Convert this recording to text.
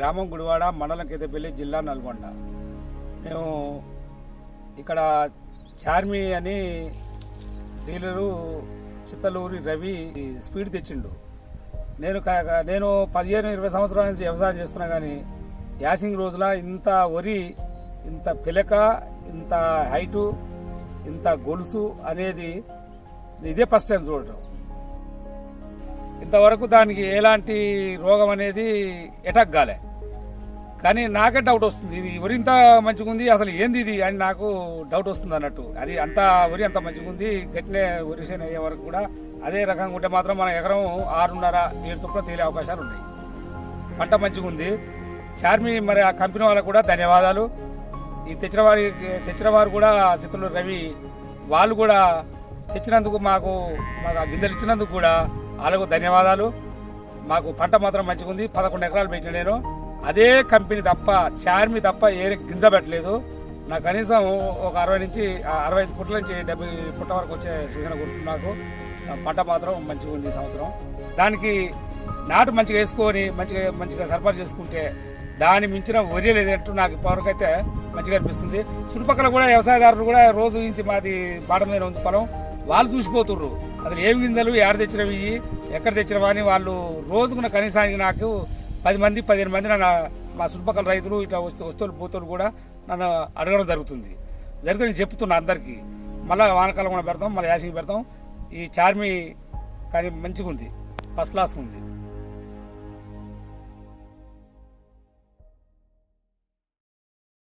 గ్రామం గుడివాడ, మండలం కేతపల్లి, జిల్లా నల్గొండ. మేము ఇక్కడ చార్మి అని డీలరు చిత్తలూరి రవి స్పీడ్ తెచ్చిండు. నేను 15-20 సంవత్సరాల నుంచి వ్యవసాయం చేస్తున్నా, కానీ యాసింగ్ రోజుల ఇంత వరి, ఇంత పిలక, ఇంత హైటు, ఇంత గొలుసు అనేది ఇదే ఫస్ట్ టైం చూడటం. ఇంతవరకు దానికి ఎలాంటి రోగం అనేది అటాక్ కాలే. కానీ నాకే డౌట్ వస్తుంది, ఇది వరి ఇంత మంచిగా ఉంది, అసలు ఏంది ఇది అని నాకు డౌట్ వస్తుంది అన్నట్టు. అది అంత వరి అంత మంచిగా ఉంది, గట్టినే వరి చేను అయ్యే వరకు కూడా అదే రకంగా ఉంటే మాత్రం మన ఎకరం 6.5-7 చొప్పున తేలే అవకాశాలు ఉన్నాయి. పంట మంచిగా ఉంది. చార్మి మరి ఆ కంపెనీ వాళ్ళకు కూడా ధన్యవాదాలు. ఈ తెచ్చిన వారు కూడా చిత్తలూరు రవి వాళ్ళు కూడా తెచ్చినందుకు మాకు ఆ గింజలు ఇచ్చినందుకు కూడా వాళ్ళకు ధన్యవాదాలు. మాకు పంట మాత్రం మంచిగా ఉంది. 11 ఎకరాలు పెట్టిన నేను. అదే కంపెనీ తప్ప, చార్మి తప్ప ఏ గింజ పెట్టలేదు. నాకు కనీసం ఒక 65 పుట్ల నుంచి 70 పుట్ల వరకు వచ్చే సూచన గుర్తుంది నాకు. పంట మాత్రం మంచిగా ఉంది ఈ సంవత్సరం. దానికి నాటు మంచిగా వేసుకొని మంచిగా సరఫరా చేసుకుంటే దాని మించిన వరి లేదంటూ నాకు ఇప్పటివరకు అయితే మంచిగా అనిపిస్తుంది. చుట్టుపక్కల కూడా వ్యవసాయదారులు కూడా రోజు నుంచి మాది బాట మీద ఉంది పొలం, వాళ్ళు చూసిపోతుర్రు అసలు ఏమి గింజలు ఏడ తెచ్చినవి, ఎక్కడ తెచ్చినవా అని. వాళ్ళు రోజుకున్న కనీసానికి నాకు 10 మంది 15 మంది నన్ను, మా చుట్టుపక్కల రైతులు ఇట్లా వస్తువులు పోతులు కూడా నన్ను అడగడం జరుగుతుంది. నేను చెప్తున్నా అందరికీ. మళ్ళీ వానకాలం కూడా పెడతాం, మళ్ళీ యాసింగ్ పెడతాం. ఈ చార్మి కానీ మంచిగా ఉంది, ఫస్ట్ క్లాస్గా ఉంది.